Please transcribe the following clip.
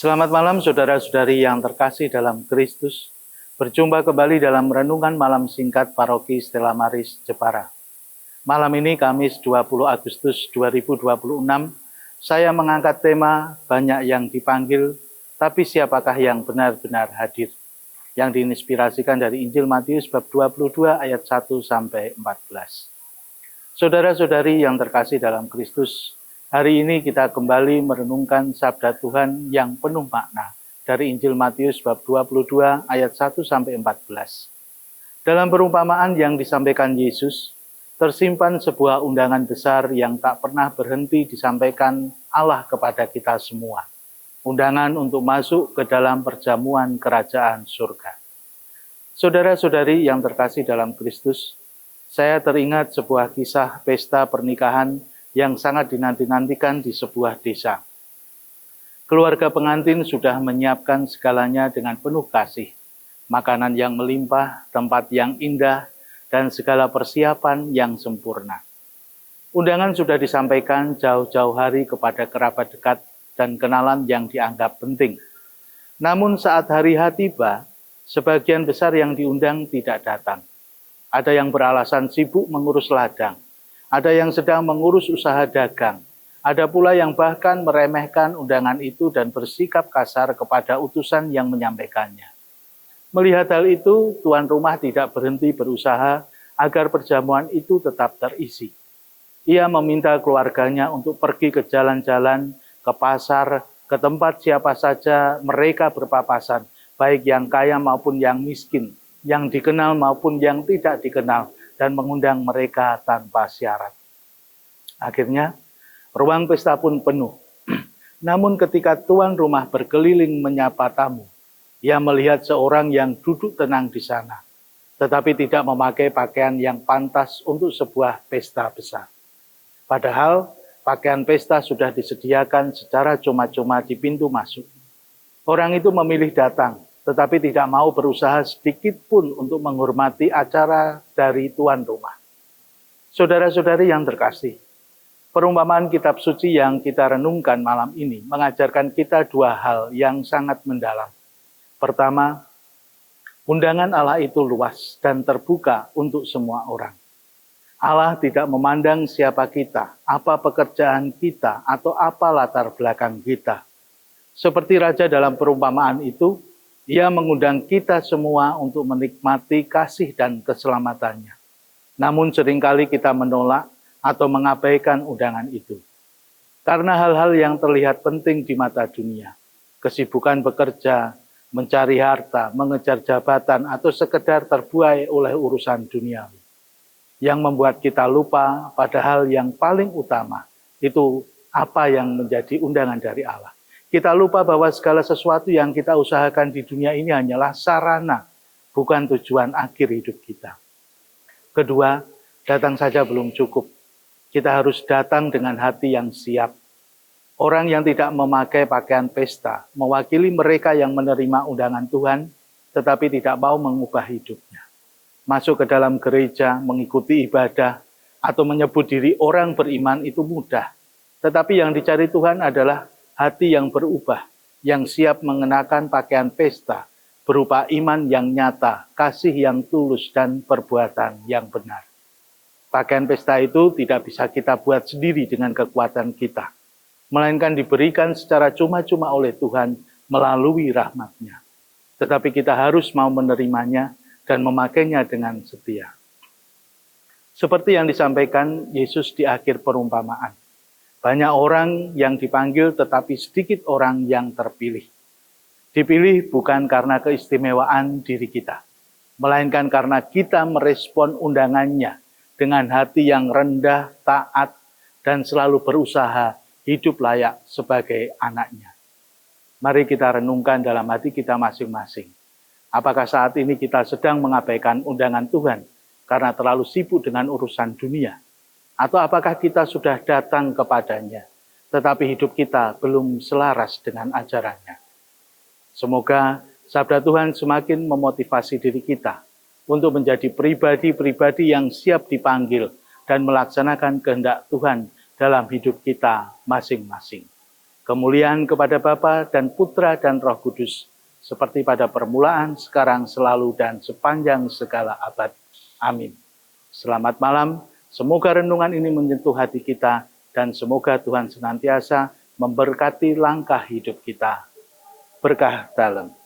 Selamat malam saudara-saudari yang terkasih dalam Kristus. Berjumpa kembali dalam renungan malam singkat Paroki Stella Maris Jepara. Malam ini Kamis 20 Agustus 2026, saya mengangkat tema banyak yang dipanggil, tapi siapakah yang benar-benar hadir? Yang diinspirasikan dari Injil Matius bab 22 ayat 1 sampai 14. Saudara-saudari yang terkasih dalam Kristus, hari ini kita kembali merenungkan sabda Tuhan yang penuh makna dari Injil Matius bab 22 ayat 1 sampai 14. Dalam perumpamaan yang disampaikan Yesus, tersimpan sebuah undangan besar yang tak pernah berhenti disampaikan Allah kepada kita semua. Undangan untuk masuk ke dalam perjamuan kerajaan surga. Saudara-saudari yang terkasih dalam Kristus, saya teringat sebuah kisah pesta pernikahan yang sangat dinanti-nantikan di sebuah desa. Keluarga pengantin sudah menyiapkan segalanya dengan penuh kasih. Makanan yang melimpah, tempat yang indah, dan segala persiapan yang sempurna. Undangan sudah disampaikan jauh-jauh hari kepada kerabat dekat dan kenalan yang dianggap penting. Namun saat hari H tiba, sebagian besar yang diundang tidak datang. Ada yang beralasan sibuk mengurus ladang, ada yang sedang mengurus usaha dagang, ada pula yang bahkan meremehkan undangan itu dan bersikap kasar kepada utusan yang menyampaikannya. Melihat hal itu, tuan rumah tidak berhenti berusaha agar perjamuan itu tetap terisi. Ia meminta keluarganya untuk pergi ke jalan-jalan, ke pasar, ke tempat siapa saja mereka berpapasan, baik yang kaya maupun yang miskin, yang dikenal maupun yang tidak dikenal, dan mengundang mereka tanpa syarat. Akhirnya, ruang pesta pun penuh. Namun ketika tuan rumah berkeliling menyapa tamu, ia melihat seorang yang duduk tenang di sana, tetapi tidak memakai pakaian yang pantas untuk sebuah pesta besar. Padahal, pakaian pesta sudah disediakan secara cuma-cuma di pintu masuk. Orang itu memilih datang, tetapi tidak mau berusaha sedikit pun untuk menghormati acara dari tuan rumah. Saudara-saudari yang terkasih, perumpamaan kitab suci yang kita renungkan malam ini mengajarkan kita dua hal yang sangat mendalam. Pertama, undangan Allah itu luas dan terbuka untuk semua orang. Allah tidak memandang siapa kita, apa pekerjaan kita, atau apa latar belakang kita. Seperti raja dalam perumpamaan itu, Ia mengundang kita semua untuk menikmati kasih dan keselamatannya. Namun seringkali kita menolak atau mengabaikan undangan itu. Karena hal-hal yang terlihat penting di mata dunia, kesibukan bekerja, mencari harta, mengejar jabatan, atau sekedar terbuai oleh urusan duniawi. Yang membuat kita lupa pada hal yang paling utama, itu apa yang menjadi undangan dari Allah. Kita lupa bahwa segala sesuatu yang kita usahakan di dunia ini hanyalah sarana, bukan tujuan akhir hidup kita. Kedua, datang saja belum cukup. Kita harus datang dengan hati yang siap. Orang yang tidak memakai pakaian pesta, mewakili mereka yang menerima undangan Tuhan, tetapi tidak mau mengubah hidupnya. Masuk ke dalam gereja, mengikuti ibadah, atau menyebut diri orang beriman itu mudah. Tetapi yang dicari Tuhan adalah hati yang berubah, yang siap mengenakan pakaian pesta, berupa iman yang nyata, kasih yang tulus, dan perbuatan yang benar. Pakaian pesta itu tidak bisa kita buat sendiri dengan kekuatan kita, melainkan diberikan secara cuma-cuma oleh Tuhan melalui rahmat-Nya. Tetapi kita harus mau menerimanya dan memakainya dengan setia. Seperti yang disampaikan Yesus di akhir perumpamaan. Banyak orang yang dipanggil tetapi sedikit orang yang terpilih. Dipilih bukan karena keistimewaan diri kita, melainkan karena kita merespon undangannya dengan hati yang rendah, taat, dan selalu berusaha hidup layak sebagai anaknya. Mari kita renungkan dalam hati kita masing-masing. Apakah saat ini kita sedang mengabaikan undangan Tuhan karena terlalu sibuk dengan urusan dunia? Atau apakah kita sudah datang kepadanya, tetapi hidup kita belum selaras dengan ajarannya? Semoga sabda Tuhan semakin memotivasi diri kita untuk menjadi pribadi-pribadi yang siap dipanggil dan melaksanakan kehendak Tuhan dalam hidup kita masing-masing. Kemuliaan kepada Bapa dan Putra dan Roh Kudus, seperti pada permulaan, sekarang, selalu, dan sepanjang segala abad. Amin. Selamat malam, semoga renungan ini menyentuh hati kita, dan semoga Tuhan senantiasa memberkati langkah hidup kita. Berkah dalam.